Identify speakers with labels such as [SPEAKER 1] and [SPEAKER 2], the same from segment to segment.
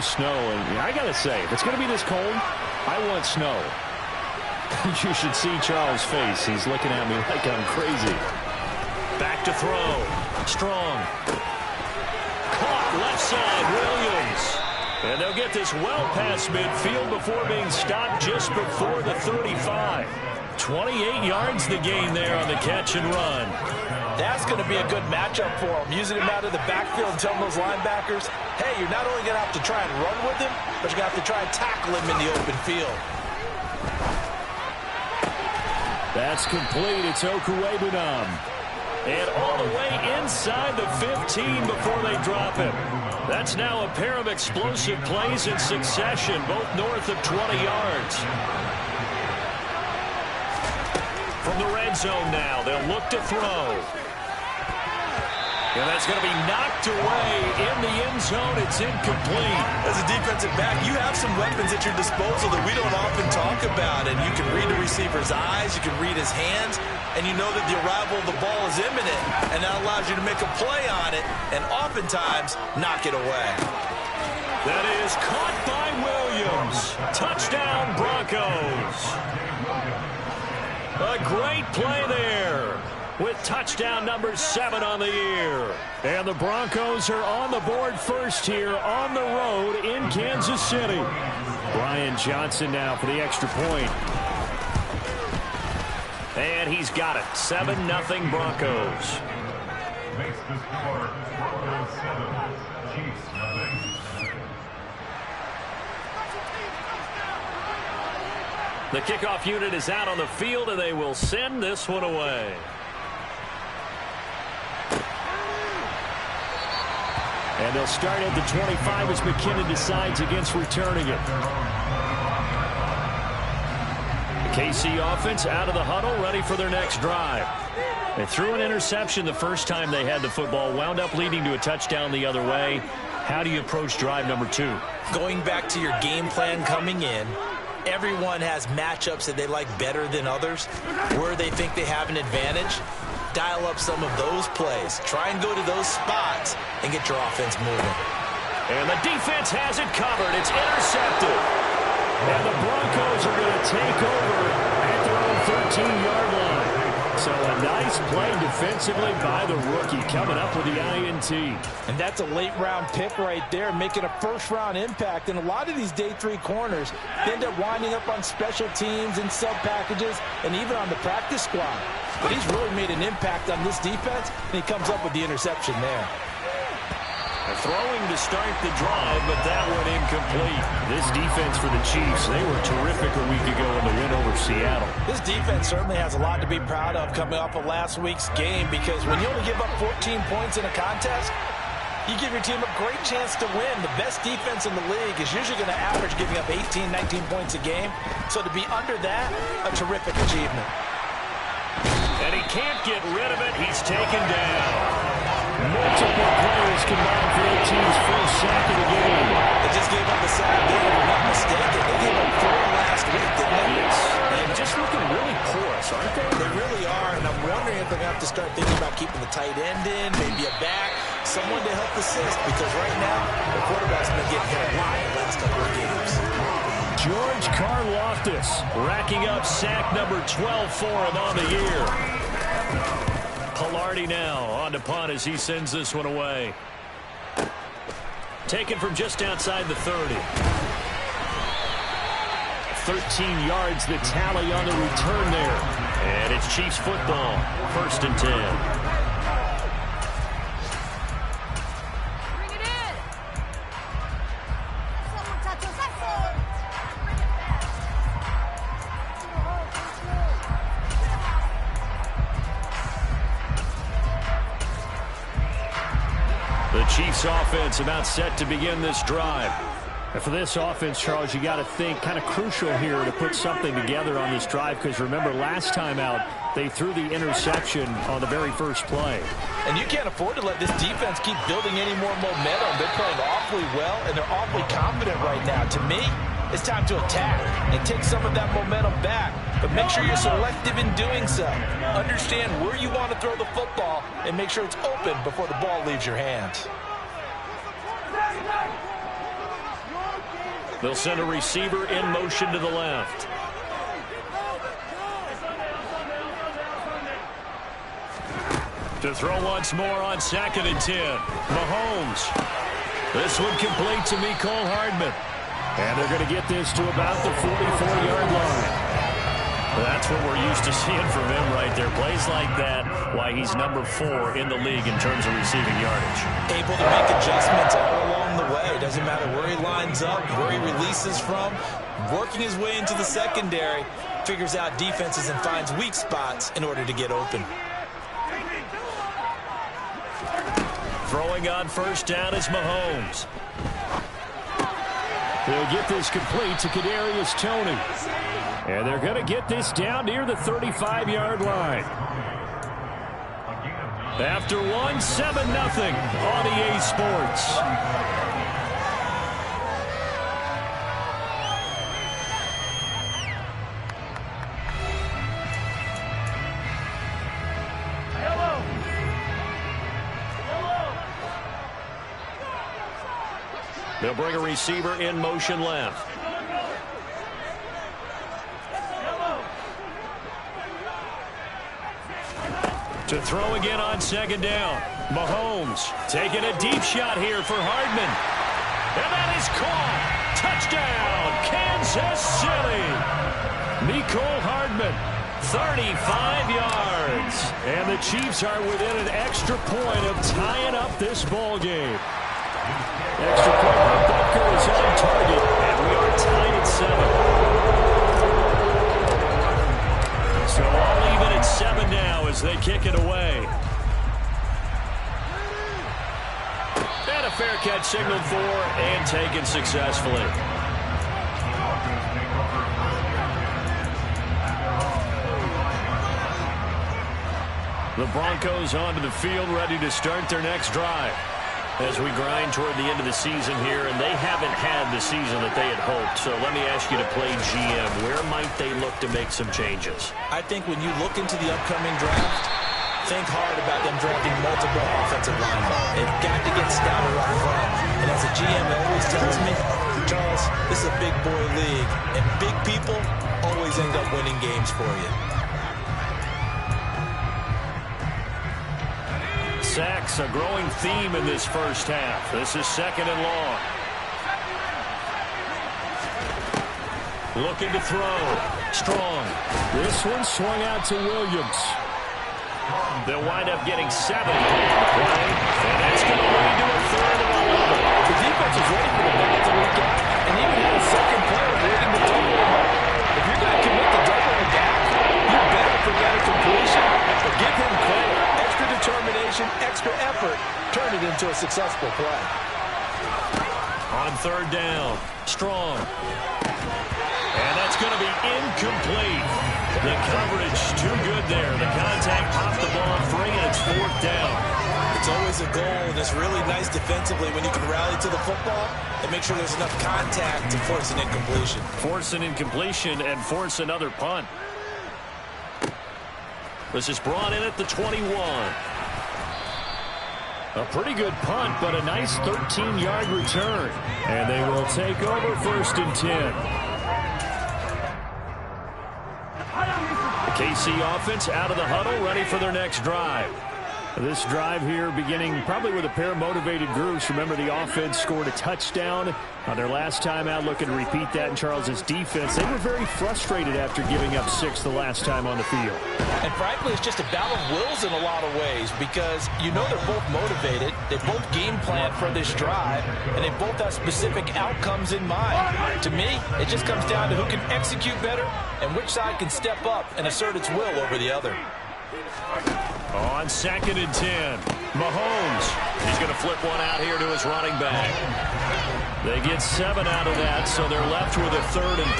[SPEAKER 1] Snow, and I gotta say, if it's gonna be this cold, I want snow. You should see Charles' face. He's looking at me like I'm crazy.
[SPEAKER 2] Back to throw. Strong. Caught left side, Williams. And they'll get this well past midfield before being stopped just before the 35. 28 yards the gain there on the catch and run.
[SPEAKER 3] That's going to be a good matchup for him. Using him out of the backfield and telling those linebackers, hey, you're not only going to have to try and run with him, but you're going to have to try and tackle him in the open field.
[SPEAKER 2] That's complete. It's Okuwebunam. And all the way inside the 15 before they drop him. That's now a pair of explosive plays in succession, both north of 20 yards. From the red zone now, they'll look to throw. And that's going to be knocked away in the end zone. It's incomplete.
[SPEAKER 3] As a defensive back, you have some weapons at your disposal that we don't often talk about. And you can read the receiver's eyes, you can read his hands, and you know that the arrival of the ball is imminent. And that allows you to make a play on it and oftentimes knock it away.
[SPEAKER 2] That is caught by Williams. Touchdown, Broncos. A great play there with touchdown number 7 on the year. And the Broncos are on the board first here on the road in Kansas City. Brian Johnson now for the extra point. And he's got it. 7-0 Broncos.
[SPEAKER 4] Makes the score Broncos 7, Chiefs nothing.
[SPEAKER 2] The kickoff unit is out on the field, and they will send this one away. And they'll start at the 25 as McKinnon decides against returning it. The KC offense out of the huddle, ready for their next drive. They threw an interception the first time they had the football, wound up leading to a touchdown the other way. How do you approach drive number 2?
[SPEAKER 3] Going back to your game plan coming in, everyone has matchups that they like better than others, where they think they have an advantage. Dial up some of those plays. Try and go to those spots and get your offense moving.
[SPEAKER 2] And the defense has it covered. It's intercepted. And the Broncos are going to take over at their own 13-yard line. So a nice play defensively by the rookie coming up with the INT.
[SPEAKER 3] And that's a late-round pick right there, making a first-round impact. And a lot of these day 3 corners end up winding up on special teams and sub-packages and even on the practice squad. But he's really made an impact on this defense, and he comes up with the interception there.
[SPEAKER 2] Throwing to start the drive, but that one incomplete. This defense for the Chiefs, they were terrific a week ago in the win over Seattle.
[SPEAKER 3] This defense certainly has a lot to be proud of coming off of last week's game, because when you only give up 14 points in a contest, you give your team a great chance to win. The best defense in the league is usually going to average giving up 18, 19 points a game. So to be under that, a terrific achievement.
[SPEAKER 2] And he can't get rid of it. He's taken down. Multiple players combined for their team's first sack of the game.
[SPEAKER 3] They just gave up a sack there, if I'm not mistaken. They gave up 4 last week, didn't they?
[SPEAKER 2] Yes. And just looking really porous, aren't they?
[SPEAKER 3] They really are, and I'm wondering if they're going to have to start thinking about keeping the tight end in, maybe a back, someone to help assist, because right now, the quarterback's been getting hit a lot in the last couple of games.
[SPEAKER 2] George Karlaftis racking up sack number 12 for him on the year. Palardy now on to punt as he sends this one away. Taken from just outside the 30. 13 yards the tally on the return there. And it's Chiefs football, 1st and 10. The Chiefs offense about set to begin this drive. And for this offense, Charles, you got to think kind of crucial here to put something together on this drive, because remember last time out they threw the interception on the very first play.
[SPEAKER 3] And you can't afford to let this defense keep building any more momentum. They're playing awfully well, and they're awfully confident right now. To me, it's time to attack and take some of that momentum back. But make sure you're selective in doing so. Understand where you want to throw the football and make sure it's open before the ball leaves your hands.
[SPEAKER 2] They'll send a receiver in motion to the left. To throw once more on 2nd and 10. Mahomes. This one complete to Mecole Hardman.
[SPEAKER 1] And they're going to get this to about the 44-yard line.
[SPEAKER 2] That's what we're used to seeing from him right there. Plays like that, why he's number 4 in the league in terms of receiving yardage.
[SPEAKER 3] Able to make adjustments all along the way. Doesn't matter where he lines up, where he releases from. Working his way into the secondary, figures out defenses and finds weak spots in order to get open.
[SPEAKER 2] Throwing on 1st down is Mahomes.
[SPEAKER 1] They'll get this complete to Kadarius Toney. And they're going to get this down near the 35-yard line.
[SPEAKER 2] After one, 7-0 on EA Sports. They'll bring a receiver in motion left. To throw again on 2nd down. Mahomes taking a deep shot here for Hardman. And that is caught. Touchdown, Kansas City.
[SPEAKER 1] Mecole Hardman,
[SPEAKER 2] 35 yards.
[SPEAKER 1] And the Chiefs are within an extra point of tying up this ball game. Extra point by Butker is on target,
[SPEAKER 2] and we are tied at 7. So all even at 7 now as they kick it away. And a fair catch signaled for and taken successfully. The Broncos onto the field, ready to start their next drive. As we grind toward the end of the season here, and they haven't had the season that they had hoped. So let me ask you to play GM. Where might they look to make some changes?
[SPEAKER 3] I think when you look into the upcoming draft, think hard about them drafting multiple offensive linemen. They've got to get stouter up front. And as a GM always tells me, Charles, this is a big boy league, and big people always end up winning games for you.
[SPEAKER 2] Sacks, a growing theme in this first half. This is 2nd and long. Looking to throw. Strong.
[SPEAKER 1] This one swung out to Williams.
[SPEAKER 2] They'll wind up getting 7 on the play, and that's going to lead to a 3rd and 11.
[SPEAKER 3] The defense is ready for the ball to leak out, and even had a second player waiting to double him up. If you're going to commit to doubling back, you better forget a completion. But give him credit. Extra determination, extra effort, turn it into a successful play.
[SPEAKER 2] On 3rd down, Strong. And that's going to be incomplete. The coverage too good there. The contact popped the ball free, and it's 4th down.
[SPEAKER 3] It's always a goal, and it's really nice defensively when you can rally to the football and make sure there's enough contact to force an incompletion.
[SPEAKER 2] Force an incompletion and force another punt. This is brought in at the 21.
[SPEAKER 1] A pretty good punt, but a nice 13-yard return. And they will take over 1st and 10.
[SPEAKER 2] The KC offense out of the huddle, ready for their next drive.
[SPEAKER 1] This drive here beginning probably with a pair of motivated groups. Remember, the offense scored a touchdown on their last time out. Looking to repeat that in Charles's defense. They were very frustrated after giving up 6 the last time on the field.
[SPEAKER 3] And frankly, it's just a battle of wills in a lot of ways, because you know they're both motivated. They both game plan for this drive, and they both have specific outcomes in mind. To me, it just comes down to who can execute better and which side can step up and assert its will over the other.
[SPEAKER 2] On 2nd and 10, Mahomes. He's going to flip one out here to his running back. They get 7 out of that, so they're left with a 3rd and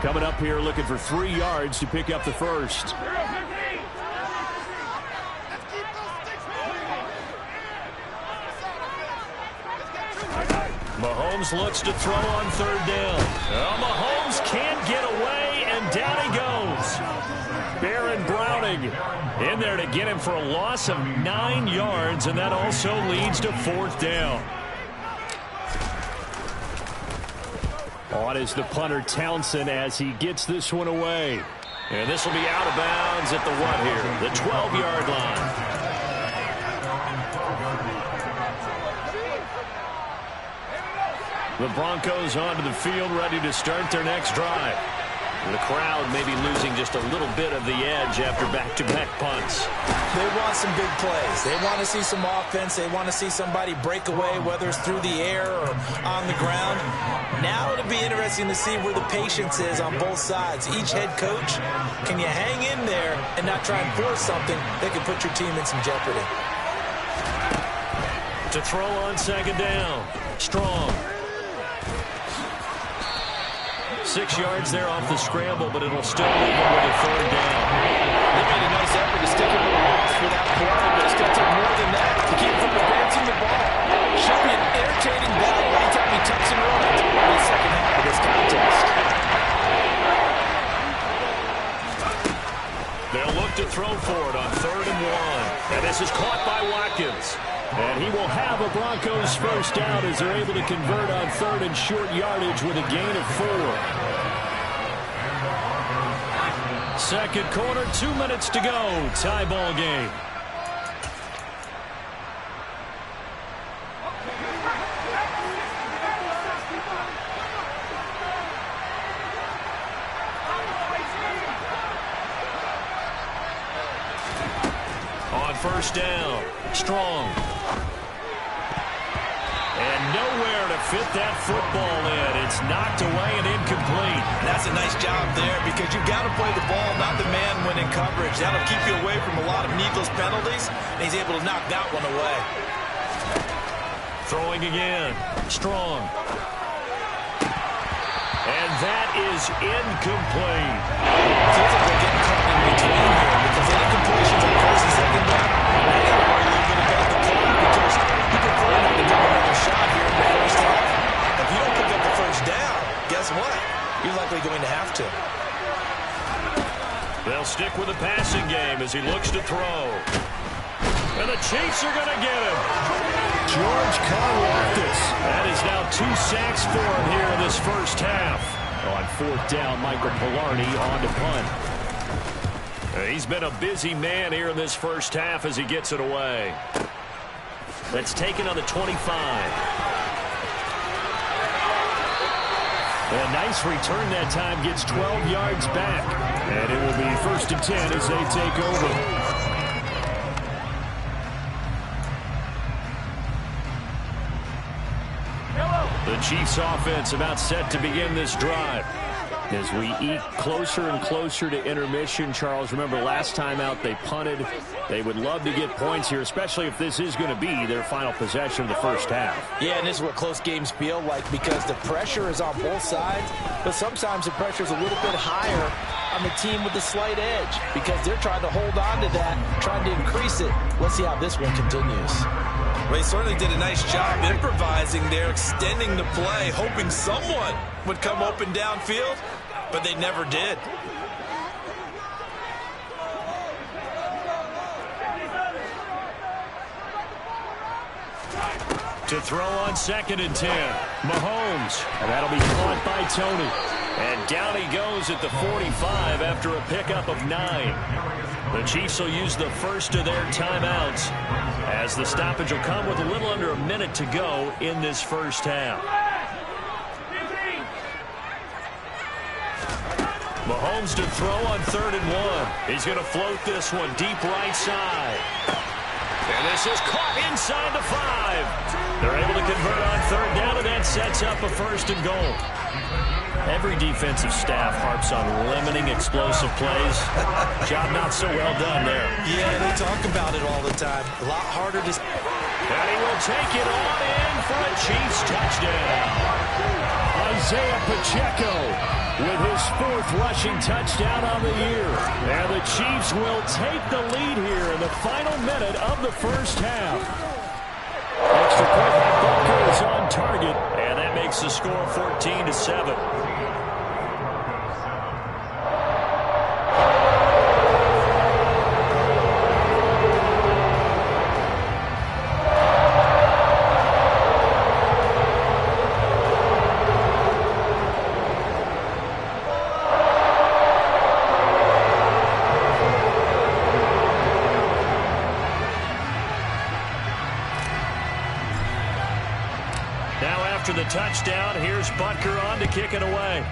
[SPEAKER 2] 3.
[SPEAKER 1] Coming up here looking for 3 yards to pick up the first.
[SPEAKER 2] Mahomes looks to throw on 3rd down. Well, Mahomes can't get away. In there to get him for a loss of 9 yards, and that also leads to 4th down.
[SPEAKER 1] On is the punter Townsend as he gets this one away.
[SPEAKER 2] And this will be out of bounds at the what here? The 12-yard line. The Broncos onto the field, ready to start their next drive. The crowd may be losing just a little bit of the edge after back-to-back punts.
[SPEAKER 3] They want some big plays. They want to see some offense. They want to see somebody break away, whether it's through the air or on the ground. Now it'll be interesting to see where the patience is on both sides. Each head coach, can you hang in there and not try and force something that can put your team in some jeopardy?
[SPEAKER 2] To throw on 2nd down. Strong. 6 yards there off the scramble, but it'll still leave him with a 3rd down.
[SPEAKER 3] They made a nice effort to stick him with a loss for that play, but it's going to take more than that to keep him from advancing the ball. Should be an entertaining battle anytime he tucks and runs in the second half of this contest.
[SPEAKER 2] They'll look to throw for it on 3rd and 1. And this is caught by Watkins.
[SPEAKER 1] And he will have a Broncos first down as they're able to convert on 3rd and short yardage with a gain of 4.
[SPEAKER 2] 2nd quarter, 2 minutes to go. Tie ball game. On 1st down, Strong. And nowhere to fit that football in. It's knocked away and incomplete.
[SPEAKER 3] That's a nice job there because you've got to play the ball, not the man when in coverage. That'll keep you away from a lot of needless penalties, and he's able to knock that one away.
[SPEAKER 2] Throwing again. Strong. And that is incomplete.
[SPEAKER 3] Feels like we're getting caught in between here because any completions on 1st and 2nd down, they got to worry a little bit about the clock because you can plan on to give another shot here in the first half. If you don't pick up the 1st down, guess what? You're likely going to have to.
[SPEAKER 2] They'll stick with the passing game as he looks to throw. And the Chiefs are going to get him.
[SPEAKER 1] George Karlaftis.
[SPEAKER 2] That is now 2 sacks for him here in this first half.
[SPEAKER 1] On 4th down, Michael Pilardi on to punt.
[SPEAKER 2] He's been a busy man here in this first half as he gets it away. That's taken on the 25.
[SPEAKER 1] A nice return that time, gets 12 yards back. And it will be 1st and 10 as they take over.
[SPEAKER 2] The Chiefs offense about set to begin this drive.
[SPEAKER 1] As we eke closer and closer to intermission, Charles, remember last time out they punted. They would love to get points here, especially if this is going to be their final possession of the first half.
[SPEAKER 3] Yeah, and this is what close games feel like because the pressure is on both sides, but sometimes the pressure is a little bit higher on the team with the slight edge because they're trying to hold on to that, trying to increase it. Let's see how this one continues. Well, he certainly did a nice job improvising there, extending the play, hoping someone would come open downfield, but they never did.
[SPEAKER 2] To throw on 2nd and 10. Mahomes.
[SPEAKER 1] And that'll be caught by Tony.
[SPEAKER 2] And down he goes at the 45 after a pickup of 9. The Chiefs will use the first of their timeouts as the stoppage will come with a little under a minute to go in this first half. Mahomes to throw on 3rd and 1. He's going to float this one deep right side. And this is caught inside the 5. They're able to convert on 3rd down, and that sets up a 1st and goal. Every defensive staff harps on limiting explosive plays. Job not so well done there.
[SPEAKER 3] Yeah, they talk about it all the time. A lot harder to...
[SPEAKER 2] And he will take it on in for a Chiefs touchdown.
[SPEAKER 1] Isaiah Pacheco with his 4th rushing touchdown on the year. And the Chiefs will take the lead here in the final minute of the first half. Extra point by Broncos on target.
[SPEAKER 2] And that makes the score 14-7. after the touchdown. Here's Butker on to kick it away.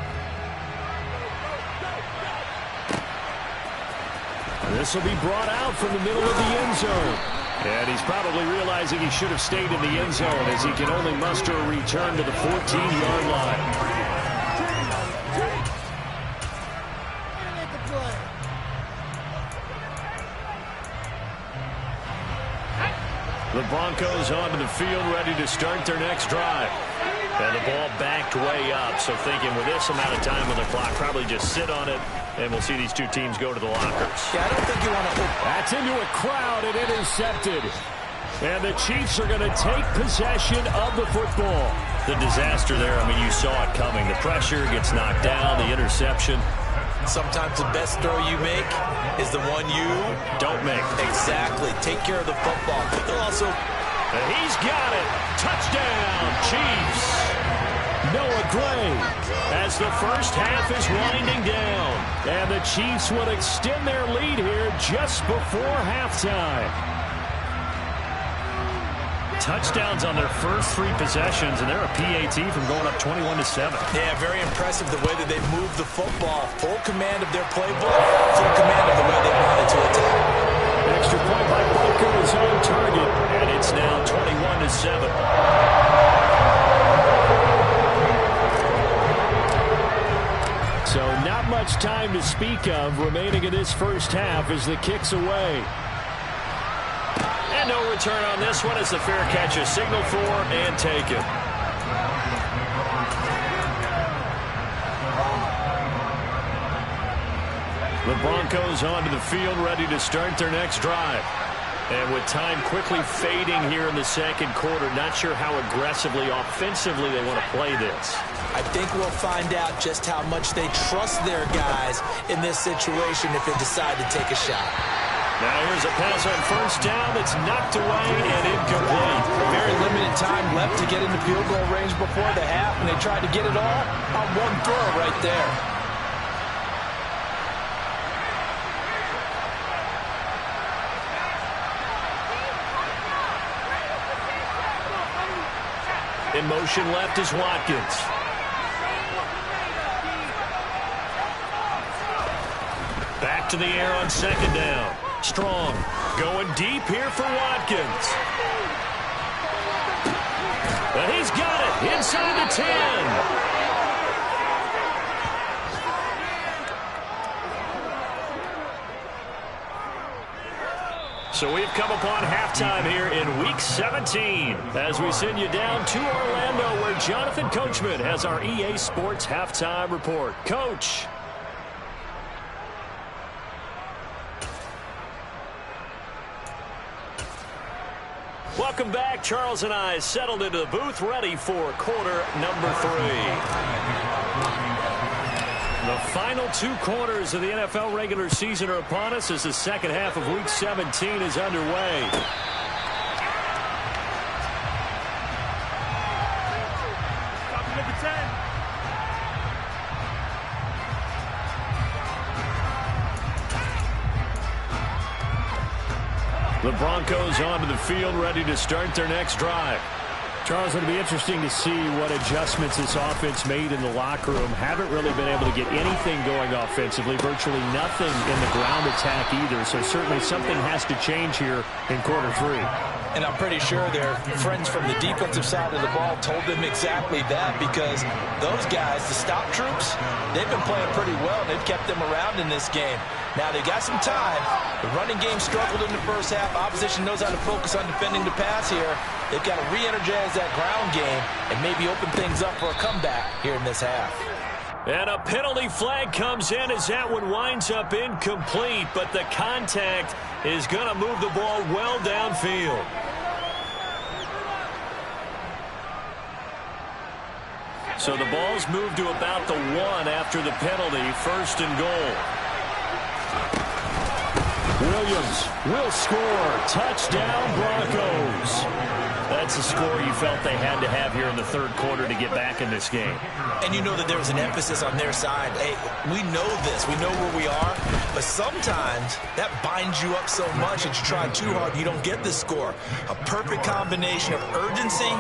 [SPEAKER 1] This will be brought out from the middle of the end zone. And he's probably realizing he should have stayed in the end zone as he can only muster a return to the 14-yard line. The Broncos onto the field, ready to start their next drive. And the ball backed way up, so thinking with this amount of time on the clock, probably just sit on it, and we'll see these two teams go to the lockers.
[SPEAKER 3] Yeah, I don't think you want to...
[SPEAKER 1] That's into a crowd and intercepted. And the Chiefs are going to take possession of the football.
[SPEAKER 2] The disaster there, I mean, you saw it coming. The pressure gets knocked down, the interception.
[SPEAKER 3] Sometimes the best throw you make is the one you
[SPEAKER 2] don't make.
[SPEAKER 3] Exactly. Take care of the football. But they'll also...
[SPEAKER 2] And he's got it. Touchdown, Chiefs.
[SPEAKER 1] Noah Gray as the first half is winding down. And the Chiefs will extend their lead here just before halftime.
[SPEAKER 2] Touchdowns on their first 3 possessions, and they're a PAT from going up 21-7.
[SPEAKER 3] Yeah, very impressive the way that they moved the football. Full command of their playbook, full command of the way they wanted to attack.
[SPEAKER 1] Extra point by Butker is on target, and it's now 21-7. So not much time to speak of remaining in this first half as the kick's away.
[SPEAKER 2] And no return on this one as the fair catch is signaled for and taken.
[SPEAKER 1] The Broncos onto the field, ready to start their next drive. And with time quickly fading here in the second quarter, not sure how aggressively, offensively they want to play this.
[SPEAKER 3] I think we'll find out just how much they trust their guys in this situation if they decide to take a shot.
[SPEAKER 2] Now here's a pass on first down that's knocked away and incomplete.
[SPEAKER 3] Very limited time left to get into field goal range before the half, and they tried to get it all on one throw right there.
[SPEAKER 2] In motion left is Watkins. Back to the air on second down. Strong going deep here for Watkins. And he's got it inside the 10. So we've come upon halftime here in Week 17 as we send you down to Orlando where Jonathan Coachman has our EA Sports Halftime Report. Coach. Welcome back. Charles and I settled into the booth ready for quarter number 3. The final 2 quarters of the NFL regular season are upon us as the second half of Week 17 is underway. The Broncos onto the field, ready to start their next drive.
[SPEAKER 1] Charles, it'll be interesting to see what adjustments this offense made in the locker room. Haven't really been able to get anything going offensively, virtually nothing in the ground attack either. So certainly something has to change here in quarter 3.
[SPEAKER 3] And I'm pretty sure their friends from the defensive side of the ball told them exactly that, because those guys, the stop troops, they've been playing pretty well, and they've kept them around in this game. Now, they've got some time. The running game struggled in the first half. Opposition knows how to focus on defending the pass here. They've got to re-energize that ground game and maybe open things up for a comeback here in this half.
[SPEAKER 2] And a penalty flag comes in as that one winds up incomplete, but the contact is going to move the ball well downfield. So the ball's moved to about the 1 after the penalty, 1st and goal.
[SPEAKER 1] Williams will score. Touchdown, Broncos.
[SPEAKER 2] That's the score you felt they had to have here in the 3rd quarter to get back in this game.
[SPEAKER 3] And you know that there was an emphasis on their side. Hey, we know this. We know where we are. But sometimes that binds you up so much that you try too hard, you don't get the score. A perfect combination of urgency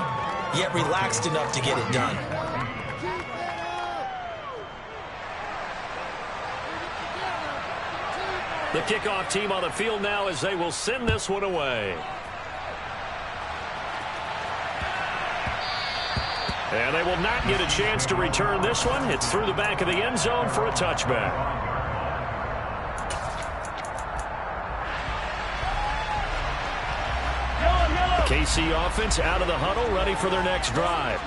[SPEAKER 3] yet relaxed enough to get it done.
[SPEAKER 2] The kickoff team on the field now as they will send this one away. And they will not get a chance to return this one. It's through the back of the end zone for a touchback. KC offense out of the huddle, ready for their next drive.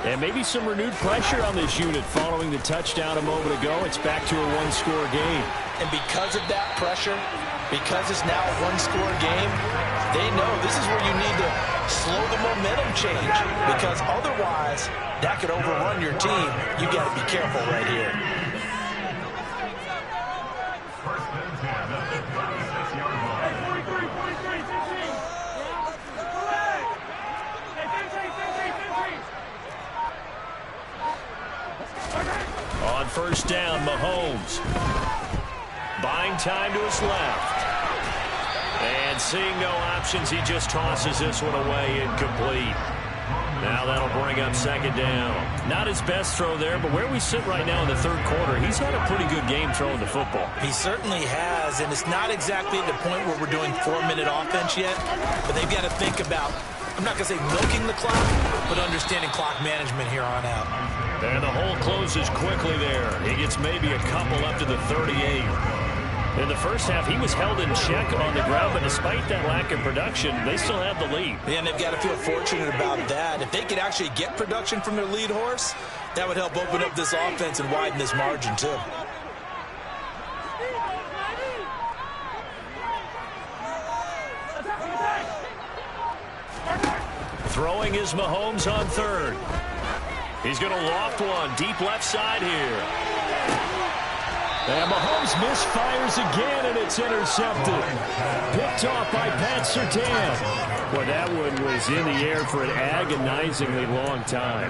[SPEAKER 2] And maybe some renewed pressure on this unit following the touchdown a moment ago. It's back to a one-score game.
[SPEAKER 3] And because of that pressure, because it's now a one-score game, they know this is where you need to slow the momentum change, because otherwise that could overrun your team. You got to be careful right here.
[SPEAKER 2] On first down, Mahomes. Buying time to his left. And seeing no options, he just tosses this one away, incomplete. Now that'll bring up second down. Not his best throw there, but where we sit right now in the third quarter, he's had a pretty good game throwing the football.
[SPEAKER 3] He certainly has, and it's not exactly at the point where we're doing 4-minute offense yet, but they've got to think about, I'm not going to say milking the clock, but understanding clock management here on out.
[SPEAKER 2] And the hole closes quickly there. He gets maybe a couple up to the 38. In the first half, he was held in check on the ground, but despite that lack of production, they still have the lead.
[SPEAKER 3] And they've got to feel fortunate about that. If they could actually get production from their lead horse, that would help open up this offense and widen this margin, too.
[SPEAKER 2] Throwing is Mahomes on third. He's going to loft one deep left side here.
[SPEAKER 1] And Mahomes misfires again, and it's intercepted. Picked off by Pat Surtain. Well, that one was in the air for an agonizingly long time.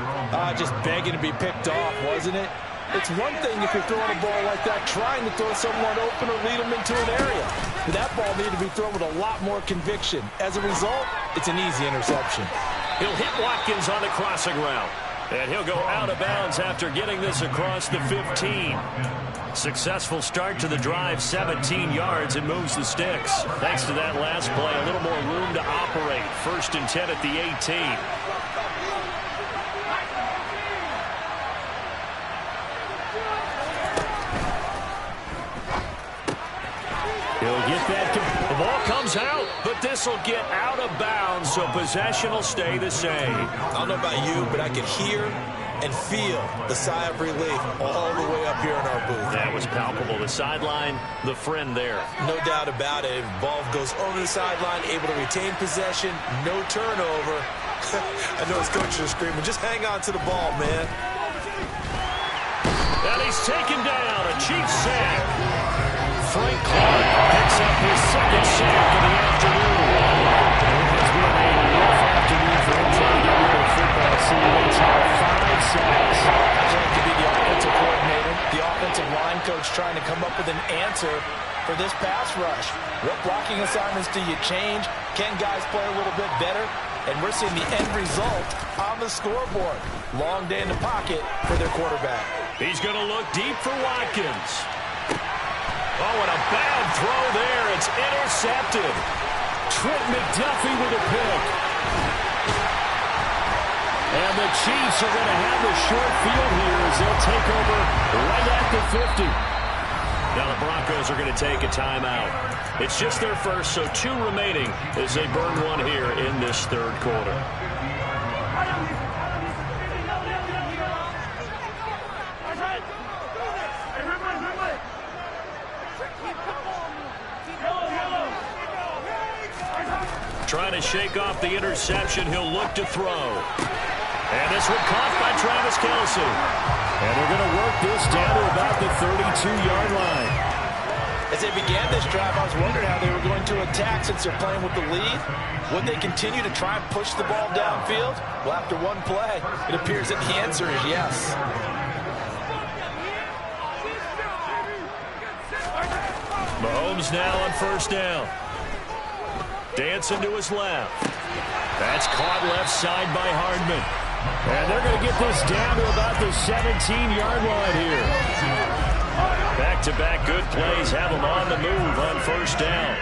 [SPEAKER 3] Just begging to be picked off, wasn't it? It's one thing if you're throwing a ball like that, trying to throw someone open or lead them into an area. But that ball needed to be thrown with a lot more conviction. As a result, it's an easy interception.
[SPEAKER 2] He'll hit Watkins on the crossing route. And he'll go out of bounds after getting this across the 15. Successful start to the drive, 17 yards, and moves the sticks. Thanks to that last play, a little more room to operate. 1st and 10 at the 18. He'll get that. The ball comes out, but this will get out of bounds, so possession will stay the same.
[SPEAKER 3] I don't know about you, but I could hear and feel the sigh of relief all the way up here in our booth.
[SPEAKER 2] That was palpable. The sideline, the friend there.
[SPEAKER 3] No doubt about it. Ball goes over the sideline, able to retain possession, no turnover. I know his coaches are screaming, just hang on to the ball, man.
[SPEAKER 2] And he's taken down, a Chiefs sack. Frank Clark picks up his second sack of the afternoon.
[SPEAKER 1] It's been a rough afternoon for him trying to get rid of football. CEH had 5 sacks.
[SPEAKER 3] I'd like to be the offensive coordinator, the offensive line coach trying to come up with an answer for this pass rush. What blocking assignments do you change? Can guys play a little bit better? And we're seeing the end result on the scoreboard. Long day in the pocket for their quarterback.
[SPEAKER 2] He's going to look deep for Watkins. Oh, and a bad throw there. It's intercepted.
[SPEAKER 1] Trent McDuffie with a pick. And the Chiefs are going to have the short field here as they'll take over right at the 50.
[SPEAKER 2] Now the Broncos are going to take a timeout. It's just their first, so 2 remaining as they burn one here in this third quarter. Trying to shake off the interception. He'll look to throw. And this one caught by Travis Kelce.
[SPEAKER 1] And they're going to work this down to about the 32-yard line.
[SPEAKER 3] As they began this drive, I was wondering how they were going to attack since they're playing with the lead. Would they continue to try and push the ball downfield? Well, after one play, it appears that the answer is yes.
[SPEAKER 2] Mahomes now on first down. Dancing to his left. That's caught left side by Hardman.
[SPEAKER 1] And they're going to get this down to about the 17-yard line here.
[SPEAKER 2] Back-to-back good plays have them on the move on first down.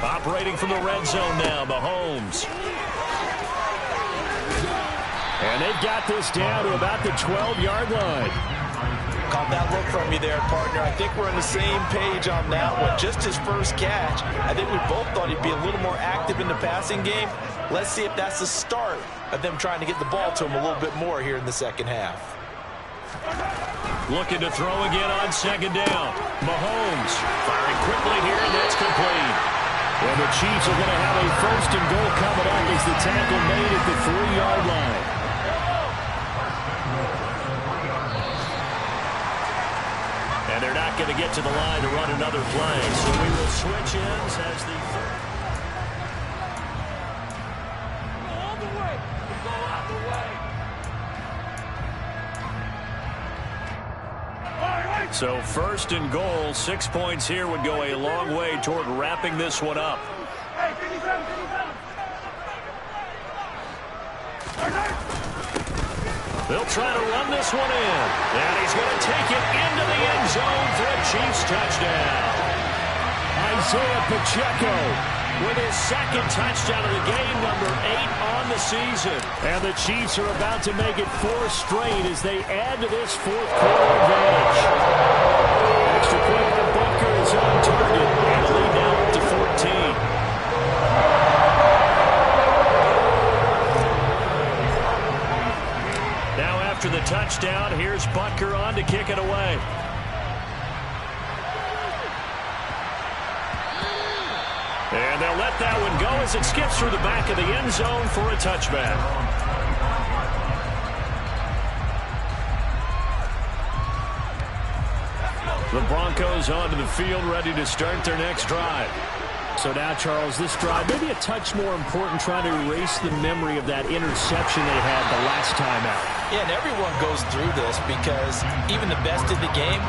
[SPEAKER 2] Operating from the red zone now, Mahomes.
[SPEAKER 1] And they've got this down to about the 12-yard line.
[SPEAKER 3] Caught that look from you there, partner. I think we're on the same page on that one. Just his first catch. I think we both thought he'd be a little more active in the passing game. Let's see if that's the start of them trying to get the ball to him a little bit more here in the second half.
[SPEAKER 2] Looking to throw again on second down. Mahomes firing quickly here, and that's complete.
[SPEAKER 1] Well, the Chiefs are going to have a first and goal coming up as the tackle made at the 3-yard line.
[SPEAKER 2] And they're not going to get to the line to run another play, so we will switch ends as the third. So first and goal, 6 points here would go a long way toward wrapping this one up. They'll try to run this one in. And he's going to take it into the end zone for a Chiefs touchdown.
[SPEAKER 1] Isaiah Pacheco
[SPEAKER 2] with his second touchdown of the game, number 8 on the season.
[SPEAKER 1] And the Chiefs are about to make it 4 straight as they add to this fourth quarter advantage. Extra point by Bunker is on target.
[SPEAKER 2] And the lead now up to 14. After the touchdown, here's Butker on to kick it away. And they'll let that one go as it skips through the back of the end zone for a touchback. The Broncos onto the field, ready to start their next drive.
[SPEAKER 1] So now, Charles, this drive maybe a touch more important, trying to erase the memory of that interception they had the last time out.
[SPEAKER 3] Yeah, and everyone goes through this because even the best in the game,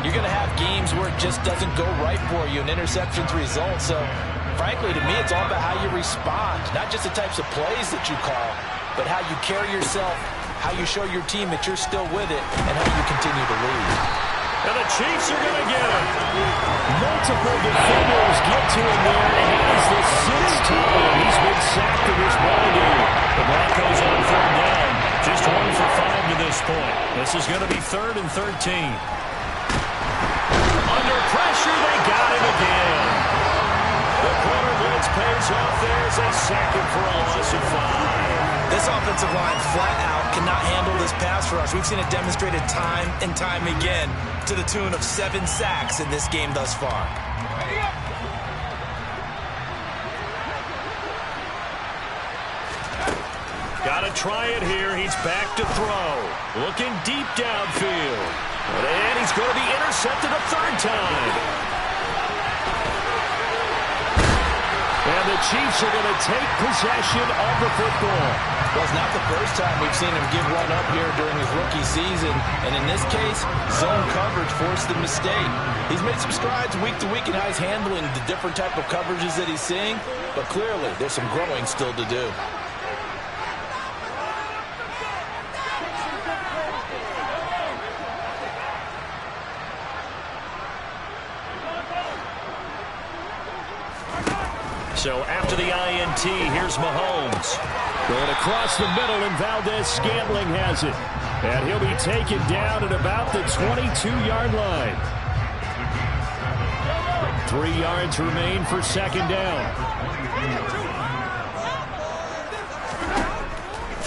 [SPEAKER 3] you're going to have games where it just doesn't go right for you, and interceptions result. So, frankly, to me, it's all about how you respond, not just the types of plays that you call, but how you carry yourself, how you show your team that you're still with it, and how you continue to lead.
[SPEAKER 2] And the Chiefs are going to get him.
[SPEAKER 1] Multiple defenders get to him there, and he is the 6th time he's been sacked in this ball game.
[SPEAKER 2] The Broncos on 4th down. Just 1 for 5 to this point. This is going to be 3rd and 13. Under pressure, they got him again. The corner blitz pays off there as they sack him for a loss of 5.
[SPEAKER 3] This offensive line flat out cannot handle this pass rush. We've seen it demonstrated time and time again to the tune of 7 sacks in this game thus far.
[SPEAKER 2] Got to try it here. He's back to throw. Looking deep downfield. And he's going to be intercepted a 3rd time.
[SPEAKER 1] And the Chiefs are going to take possession of the football.
[SPEAKER 3] Well, it's not the first time we've seen him give one up here during his rookie season. And in this case, zone coverage forced the mistake. He's made some strides week to week in how he's handling the different type of coverages that he's seeing. But clearly, there's some growing still to do.
[SPEAKER 2] So after the INT, here's Mahomes.
[SPEAKER 1] Going across the middle, and Valdez-Scantling has it. And he'll be taken down at about the 22-yard line. 3 yards remain for 2nd down.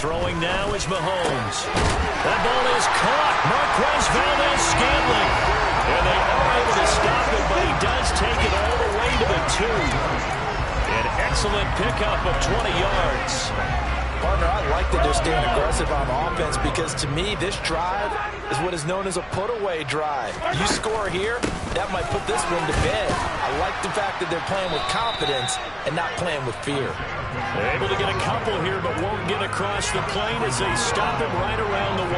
[SPEAKER 2] Throwing now is Mahomes. That ball is caught. Marquez Valdez-Scantling. And they are able to stop it, but he does take it all the way to the 2. An excellent pickup of 20 yards.
[SPEAKER 3] Partner, I like that they're staying aggressive on offense because to me, this drive is what is known as a put-away drive. You score here, that might put this one to bed. I like the fact that they're playing with confidence and not playing with fear.
[SPEAKER 2] They're able to get a couple here, but won't get across the plane as they stop him right around the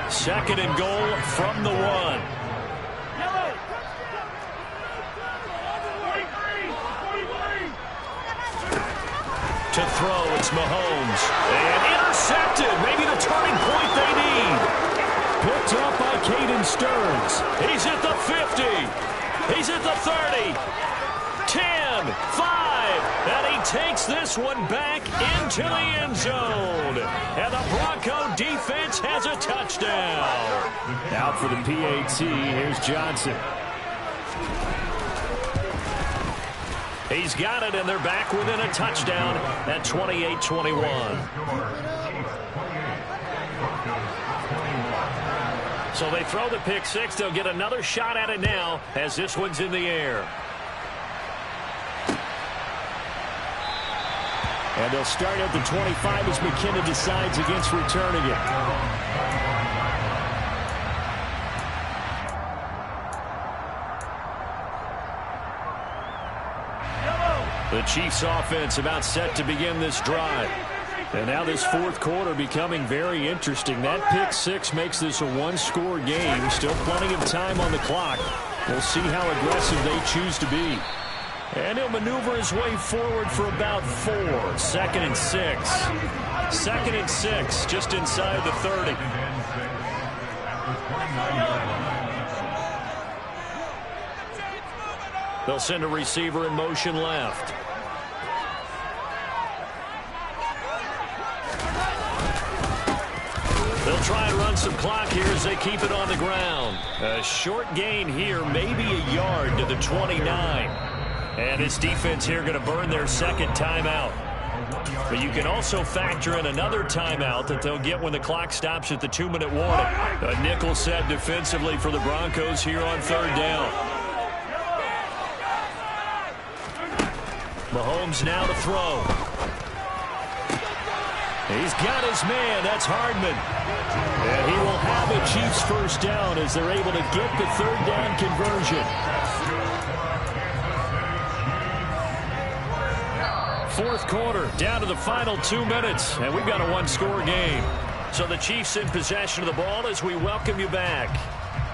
[SPEAKER 2] 1. Second and goal from the 1. To throw, it's Mahomes. And intercepted. Maybe the turning point they need. Picked up by Caden Stearns. He's at the 50. He's at the 30. 10, 5. And he takes this one back into the end zone. And the Bronco defense has a touchdown.
[SPEAKER 1] Out for the PAT. Here's Johnson.
[SPEAKER 2] He's got it, and they're back within a touchdown at 28-21. So they throw the pick six. They'll get another shot at it now as this one's in the air.
[SPEAKER 1] And they'll start at the 25 as McKinnon decides against returning it.
[SPEAKER 2] The Chiefs offense about set to begin this drive.
[SPEAKER 1] And now this fourth quarter becoming very interesting. That pick six makes this a one-score game. Still plenty of time on the clock. We'll see how aggressive they choose to be.
[SPEAKER 2] And he'll maneuver his way forward for about 4. 2nd and 6. 2nd and 6, just inside the 30. They'll send a receiver in motion left. They'll try and run some clock here as they keep it on the ground. A short gain here, maybe a yard to the 29. And this defense here going to burn their second timeout. But you can also factor in another timeout that they'll get when the clock stops at the 2-minute warning. A nickel set defensively for the Broncos here on 3rd down. Mahomes now to throw. He's got his man. That's Hardman.
[SPEAKER 1] And he will have a Chiefs first down as they're able to get the 3rd down conversion.
[SPEAKER 2] 4th quarter, down to the final 2 minutes, and we've got a one-score game. So the Chiefs in possession of the ball as we welcome you back.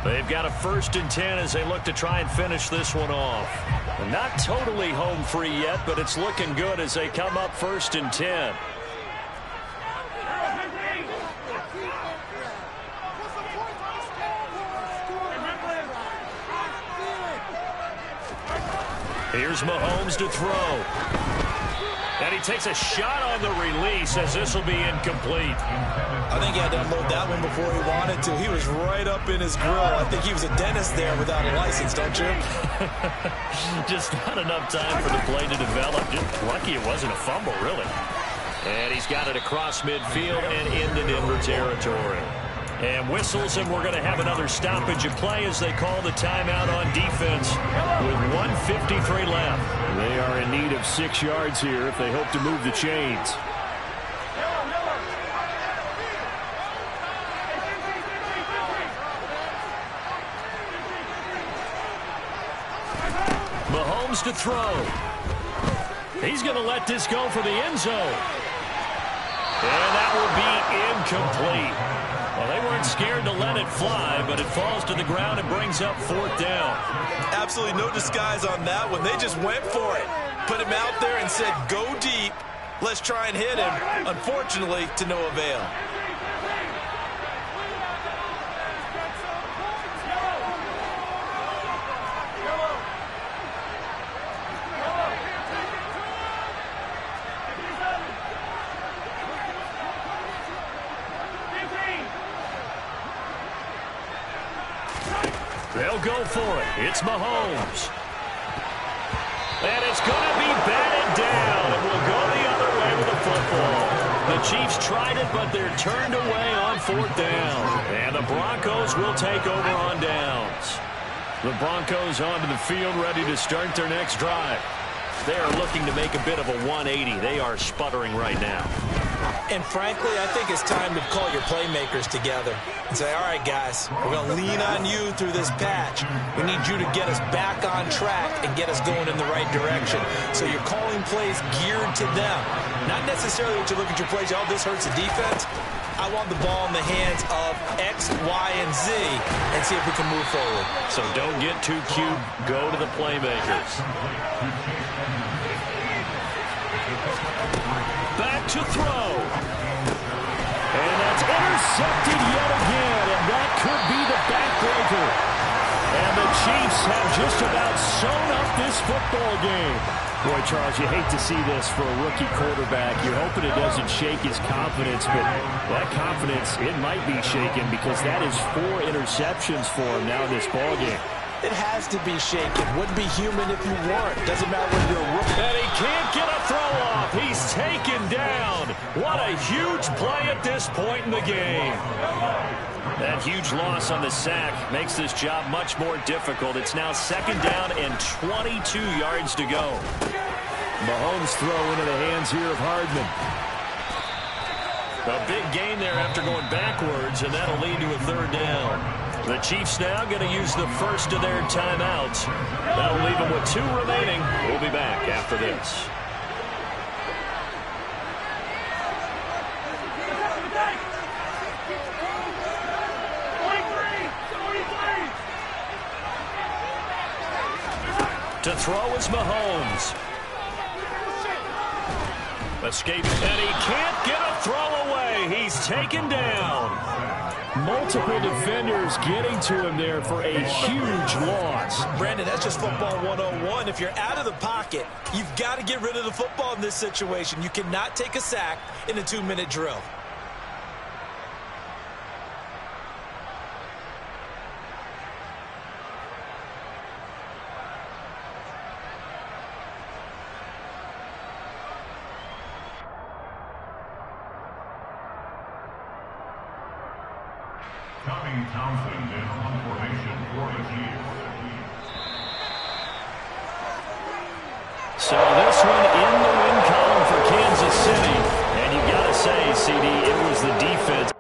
[SPEAKER 2] They've got a 1st and 10 as they look to try and finish this one off. Not totally home free yet, but it's looking good as they come up 1st and 10. Here's Mahomes to throw. And he takes a shot on the release as this will be incomplete.
[SPEAKER 3] I think he had to unload that one before he wanted to. He was right up in his grill. I think he was a dentist there without a license, don't you?
[SPEAKER 2] Just not enough time for the play to develop. Just lucky it wasn't a fumble, really. And he's got it across midfield and into Denver territory. And whistles, and we're going to have another stoppage of play as they call the timeout on defense with 1:53 left.
[SPEAKER 1] They are in need of 6 yards here if they hope to move the chains.
[SPEAKER 2] Mahomes to throw. He's going to let this go for the end zone. And that will be incomplete. Well, they weren't scared to let it fly, but it falls to the ground and brings up 4th down.
[SPEAKER 3] Absolutely no disguise on that one. They just went for it. Put him out there and said, go deep. Let's try and hit him. Unfortunately, to no avail.
[SPEAKER 2] They'll go for it. It's Mahomes. And it's going to be batted down. It will go the other way with the football. The Chiefs tried it, but they're turned away on 4th down. And the Broncos will take over on downs. The Broncos onto the field ready to start their next drive. They are looking to make a bit of a 180. They are sputtering right now.
[SPEAKER 3] And frankly, I think it's time to call your playmakers together and say, all right, guys, we're going to lean on you through this patch. We need you to get us back on track and get us going in the right direction. So you're calling plays geared to them. Not necessarily what you look at your plays, oh, this hurts the defense. I want the ball in the hands of X, Y, and Z and see if we can move forward.
[SPEAKER 2] So don't get too cute. Go to the playmakers. Back to throw.
[SPEAKER 1] And that's intercepted yet again, and that could be the backbreaker. And the Chiefs have just about sewn up this football game. Boy, Charles, you hate to see this for a rookie quarterback. You're hoping it doesn't shake his confidence, but that confidence, it might be shaken because that is 4 interceptions for him now in this ballgame.
[SPEAKER 3] It has to be shaken. Wouldn't be human if you weren't. Doesn't matter whether you're a rookie.
[SPEAKER 2] And he can't get a throw off. He's taken down. What a huge play at this point in the game. That huge loss on the sack makes this job much more difficult. It's now 2nd down and 22 yards to go.
[SPEAKER 1] Mahomes throw into the hands here of Hardman.
[SPEAKER 2] A big gain there after going backwards, and that'll lead to a 3rd down. The Chiefs now going to use the first of their timeouts. That'll leave them with 2 remaining. We'll be back after this. To throw is Mahomes. Escape, and he can't get a throw away. He's taken down.
[SPEAKER 1] Multiple defenders getting to him there for a huge loss.
[SPEAKER 3] Brandon, that's just football 101. If you're out of the pocket, you've got to get rid of the football in this situation. You cannot take a sack in a 2-minute drill.
[SPEAKER 4] Tommy Townsend in on formation for the Chiefs.
[SPEAKER 2] So this one in the win column for Kansas City. And you've got to say, CD, it was the defense.